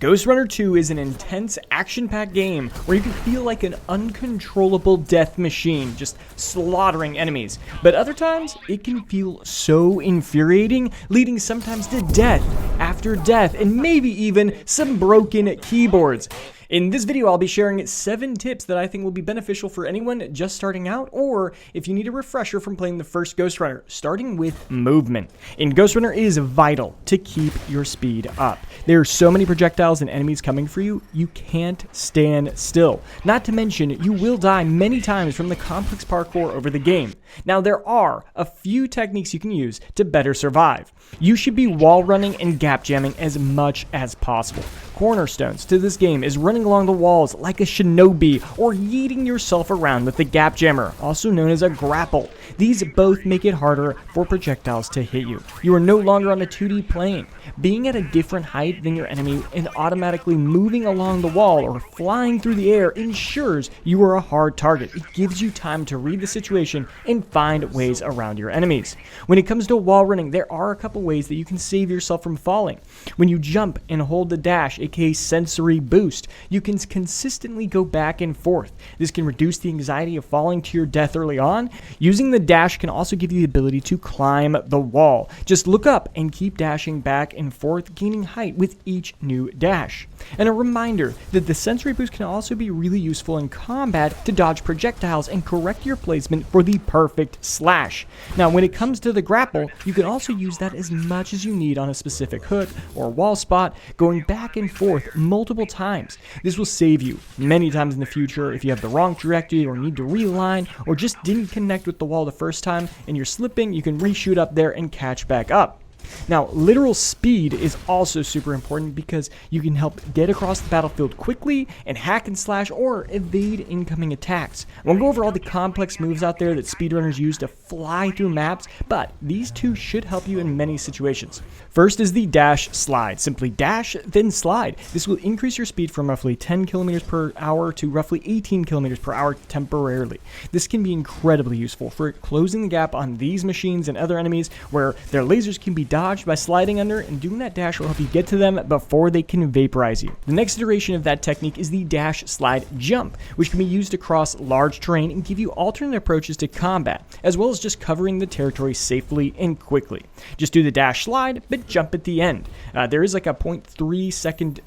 Ghostrunner 2 is an intense, action-packed game where you can feel like an uncontrollable death machine, just slaughtering enemies. But other times, it can feel so infuriating, leading sometimes to death after death, and maybe even some broken keyboards. In this video, I'll be sharing 7 tips that I think will be beneficial for anyone just starting out, or if you need a refresher from playing the first Ghostrunner, starting with movement. In Ghostrunner, it is vital to keep your speed up. There are so many projectiles and enemies coming for you, you can't stand still. Not to mention, you will die many times from the complex parkour over the game. Now, there are a few techniques you can use to better survive. You should be wall running and gap jamming as much as possible. Cornerstones to this game is running along the walls like a shinobi or yeeting yourself around with the gap jammer, also known as a grapple. These both make it harder for projectiles to hit you. You are no longer on a 2D plane. Being at a different height than your enemy and automatically moving along the wall or flying through the air ensures you are a hard target. It gives you time to read the situation and find ways around your enemies. When it comes to wall running, there are a couple ways that you can save yourself from falling. When you jump and hold the dash, aka sensory boost, you can consistently go back and forth. This can reduce the anxiety of falling to your death early on. Using the dash can also give you the ability to climb the wall. Just look up and keep dashing back and forth, gaining height with each new dash. And a reminder that the sensory boost can also be really useful in combat to dodge projectiles and correct your placement for the perfect slash. Now, when it comes to the grapple, you can also use that as much as you need on a specific hook or wall spot, going back and forth multiple times. This will save you many times in the future if you have the wrong trajectory or need to realign or just didn't connect with the wall the first time and you're slipping. You can reshoot up there and catch back up. Now, literal speed is also super important because you can help get across the battlefield quickly and hack and slash or evade incoming attacks. I won't go over all the complex moves out there that speedrunners use to fly through maps, but these two should help you in many situations. First is the dash slide. Simply dash, then slide. This will increase your speed from roughly 10 kilometers per hour to roughly 18 kilometers per hour temporarily. This can be incredibly useful for closing the gap on these machines and other enemies where their lasers can be dodged by sliding under, and doing that dash will help you get to them before they can vaporize you. The next iteration of that technique is the dash slide jump, which can be used to cross large terrain and give you alternate approaches to combat, as well as just covering the territory safely and quickly. Just do the dash slide, but jump at the end. There is like a 0.3 second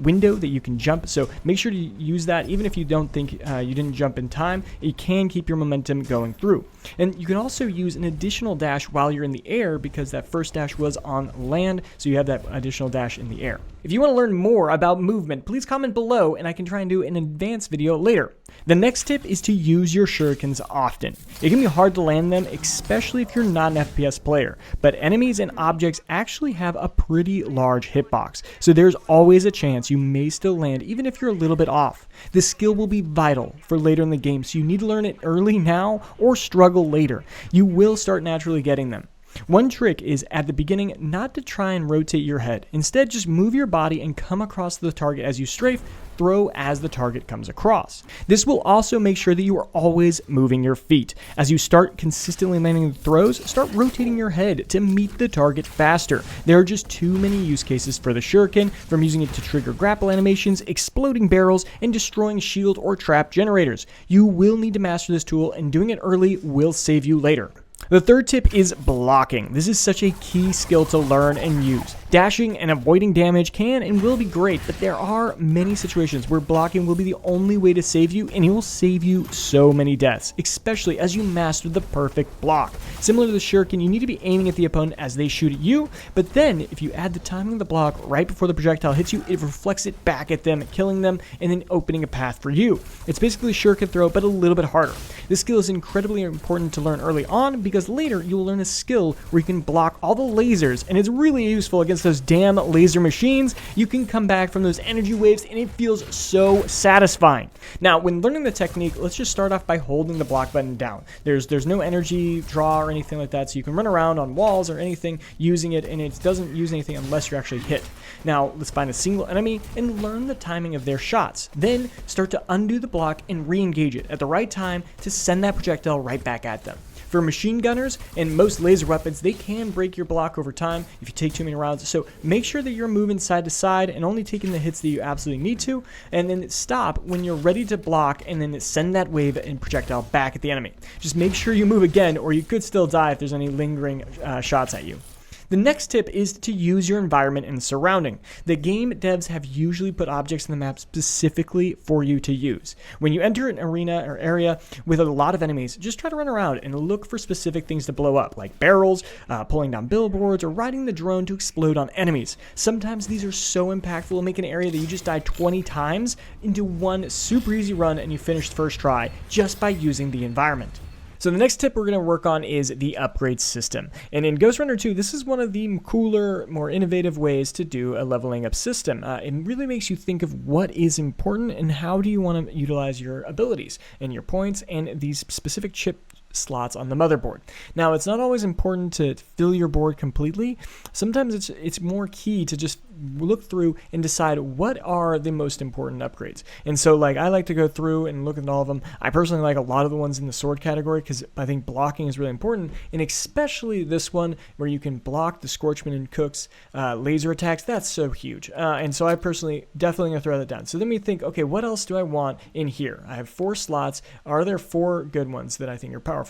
window that you can jump, so make sure to use that. Even if you don't think you didn't jump in time, it can keep your momentum going through. And you can also use an additional dash while you're in the air because that first dash was on land, so you have that additional dash in the air. If you want to learn more about movement, please comment below and I can try and do an advanced video later. The next tip is to use your shurikens often. It can be hard to land them, especially if you're not an FPS player, but enemies and objects actually have a pretty large hitbox, so there's always a chance you may still land even if you're a little bit off. This skill will be vital for later in the game, so you need to learn it early now or struggle later. You will start naturally getting them. One trick is at the beginning not to try and rotate your head. Instead, just move your body and come across the target as you strafe. Throw as the target comes across. This will also make sure that you are always moving your feet. As you start consistently landing the throws, start rotating your head to meet the target faster. There are just too many use cases for the shuriken, from using it to trigger grapple animations, exploding barrels, and destroying shield or trap generators. You will need to master this tool, and doing it early will save you later. The third tip is blocking. This is such a key skill to learn and use. Dashing and avoiding damage can and will be great, but there are many situations where blocking will be the only way to save you, and it will save you so many deaths, especially as you master the perfect block. Similar to the shuriken, you need to be aiming at the opponent as they shoot at you, but then if you add the timing of the block right before the projectile hits you, it reflects it back at them, killing them, and then opening a path for you. It's basically shuriken throw, but a little bit harder. This skill is incredibly important to learn early on because later you will learn a skill where you can block all the lasers, and it's really useful against those damn laser machines. You can come back from those energy waves and it feels so satisfying. Now, when learning the technique, let's just start off by holding the block button down. There's no energy draw or anything like that, so you can run around on walls or anything using it, and it doesn't use anything unless you're actually hit. Now, let's find a single enemy and learn the timing of their shots. Then start to undo the block and re-engage it at the right time to send that projectile right back at them. For machine gunners and most laser weapons, they can break your block over time if you take too many rounds. So make sure that you're moving side to side and only taking the hits that you absolutely need to, and then stop when you're ready to block, and then send that wave and projectile back at the enemy. Just make sure you move again, or you could still die if there's any lingering shots at you. The next tip is to use your environment and surrounding. The game devs have usually put objects in the map specifically for you to use. When you enter an arena or area with a lot of enemies, just try to run around and look for specific things to blow up, like barrels, pulling down billboards, or riding the drone to explode on enemies. Sometimes these are so impactful, it'll make an area that you just died 20 times into one super easy run and you finished first try just by using the environment. So the next tip we're going to work on is the upgrade system. And in Ghostrunner 2, this is one of the cooler, more innovative ways to do a leveling up system. It really makes you think of what is important and how do you want to utilize your abilities and your points and these specific chip slots on the motherboard. Now, it's not always important to fill your board completely. Sometimes it's more key to just look through and decide what are the most important upgrades. And so, like, I like to go through and look at all of them. I personally like a lot of the ones in the sword category because I think blocking is really important, and especially this one where you can block the Scorchman and Cook's laser attacks. That's so huge. And so I personally definitely going to throw that down. So then we think, okay, what else do I want in here? I have 4 slots. Are there 4 good ones that I think are powerful?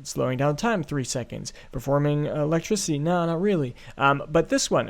Slowing down time 3 seconds, performing electricity, no, not really. But this one,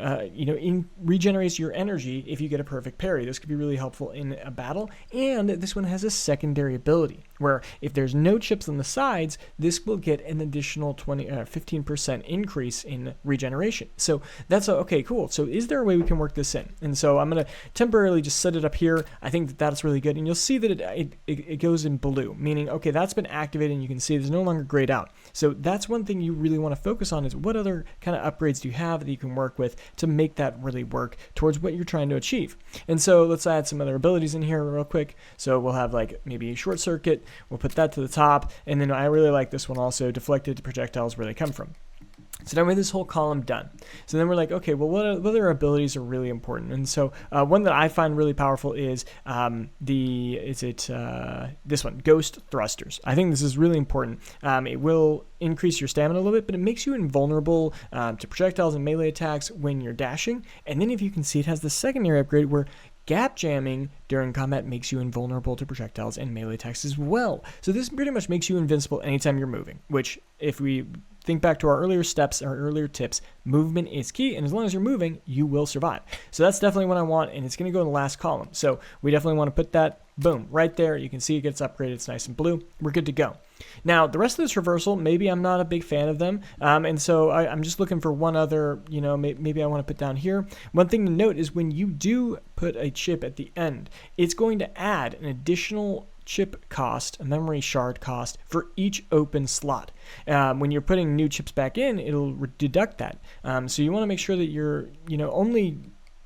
regenerates your energy if you get a perfect parry. This could be really helpful in a battle. And this one has a secondary ability where if there's no chips on the sides, this will get an additional 15% increase in regeneration. So that's okay, cool. So is there a way we can work this in? And so I'm going to temporarily just set it up here. I think that that's really good. And you'll see that it goes in blue, meaning, okay, that's been activated and you can see there's no longer grayed out. So that's one thing you really want to focus on is what other kind of upgrades do you have that you can work with to make that really work towards what you're trying to achieve. And so let's add some other abilities in here real quick. So we'll have like maybe a short circuit. We'll put that to the top. And then I really like this one also, deflected projectiles where they come from. So now we have this whole column done. So then we're like, okay, well, what other abilities are really important? And so one that I find really powerful is this one, Ghost Thrusters. I think this is really important. It will increase your stamina a little bit, but it makes you invulnerable to projectiles and melee attacks when you're dashing. And then if you can see, it has the secondary upgrade where gap jamming during combat makes you invulnerable to projectiles and melee attacks as well. So this pretty much makes you invincible anytime you're moving, which if we think back to our earlier steps, our earlier tips, movement is key, and as long as you're moving, you will survive. So that's definitely what I want, and it's going to go in the last column. So we definitely want to put that, boom, right there. You can see it gets upgraded. It's nice and blue. We're good to go. Now, the rest of this traversal, maybe I'm not a big fan of them, and so I'm just looking for one other, maybe I want to put down here. One thing to note is when you do put a chip at the end, it's going to add an additional chip cost, a memory shard cost for each open slot. When you're putting new chips back in, it'll deduct that. So you want to make sure that you're, only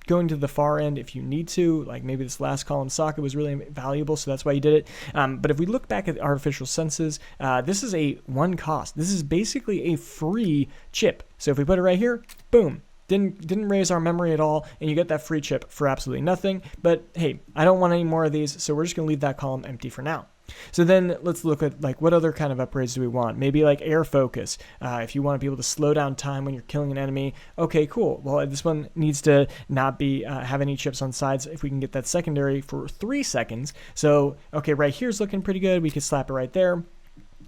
going to the far end if you need to, like maybe this last column socket was really valuable, so that's why you did it. But if we look back at artificial senses, this is a one cost. This is basically a free chip. So if we put it right here, boom, didn't raise our memory at all, and you get that free chip for absolutely nothing. But hey, I don't want any more of these, so we're just gonna leave that column empty for now. So then let's look at like what other kind of upgrades do we want? Maybe like air focus. If you want to be able to slow down time when you're killing an enemy, okay, cool. Well, this one needs to not be have any chips on sides. If we can get that secondary for 3 seconds. So okay, right here's looking pretty good. We could slap it right there.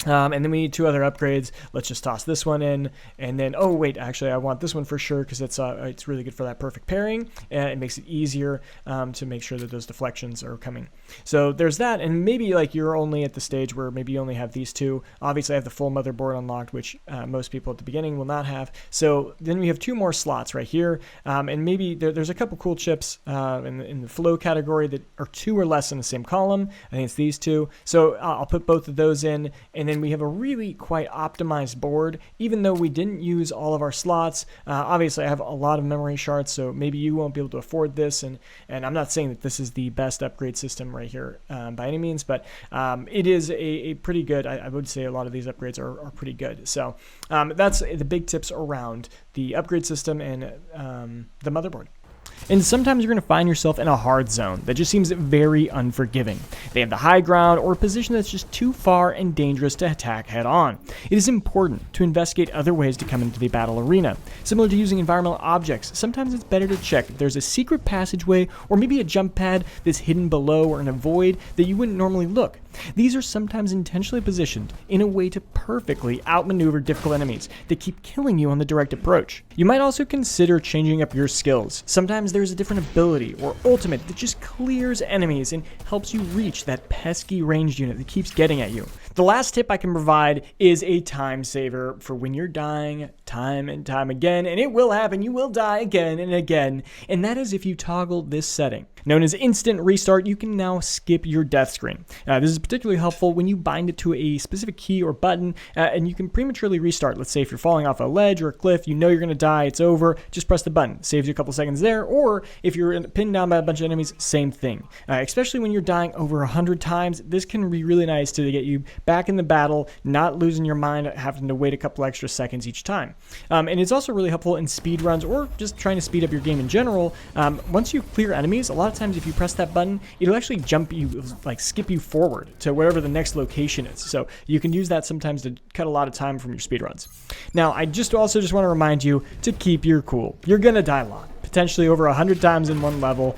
And then we need 2 other upgrades. Let's just toss this one in, and then oh wait, actually I want this one for sure because it's really good for that perfect pairing, and it makes it easier to make sure that those deflections are coming. So there's that, and maybe like you're only at the stage where maybe you only have these 2. Obviously I have the full motherboard unlocked, which most people at the beginning will not have. So then we have 2 more slots right here, and maybe there's a couple cool chips in the flow category that are 2 or less in the same column. I think it's these 2. So I'll put both of those in. And then we have a really quite optimized board, even though we didn't use all of our slots. Obviously, I have a lot of memory shards, so maybe you won't be able to afford this. And I'm not saying that this is the best upgrade system right here by any means, but it is a pretty good, I would say a lot of these upgrades are pretty good. So that's the big tips around the upgrade system and the motherboard. And sometimes you're going to find yourself in a hard zone that just seems very unforgiving. They have the high ground or a position that's just too far and dangerous to attack head on. It is important to investigate other ways to come into the battle arena. Similar to using environmental objects, sometimes it's better to check if there's a secret passageway or maybe a jump pad that's hidden below or in a void that you wouldn't normally look. These are sometimes intentionally positioned in a way to perfectly outmaneuver difficult enemies that keep killing you on the direct approach. You might also consider changing up your skills. Sometimes there's a different ability or ultimate that just clears enemies and helps you reach that pesky ranged unit that keeps getting at you. The last tip I can provide is a time saver for when you're dying time and time again, and it will happen, you will die again and again, and that is if you toggle this setting. Known as instant restart, you can now skip your death screen. This is particularly helpful when you bind it to a specific key or button, and you can prematurely restart. Let's say if you're falling off a ledge or a cliff, you know you're going to die, it's over, just press the button. Saves you a couple seconds there, or if you're pinned down by a bunch of enemies, same thing. Especially when you're dying over 100 times, this can be really nice to get you back in the battle, not losing your mind, having to wait a couple extra seconds each time. And it's also really helpful in speed runs or just trying to speed up your game in general. Once you clear enemies, a lot of times if you press that button, it'll actually jump you, like skip you forward to whatever the next location is. So you can use that sometimes to cut a lot of time from your speed runs. Now, I also just want to remind you to keep your cool. You're gonna die a lot, potentially over 100 times in one level.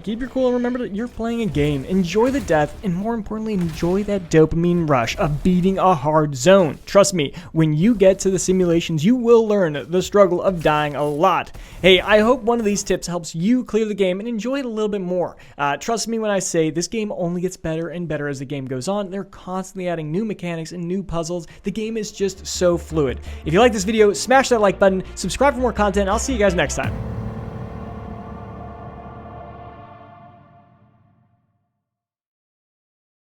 Keep your cool and remember that you're playing a game. Enjoy the death, and more importantly, enjoy that dopamine rush of beating a hard zone. Trust me, when you get to the simulations, you will learn the struggle of dying a lot. Hey, I hope one of these tips helps you clear the game and enjoy it a little bit more. Trust me when I say this game only gets better and better as the game goes on. They're constantly adding new mechanics and new puzzles. The game is just so fluid. If you like this video, smash that like button, subscribe for more content, and I'll see you guys next time.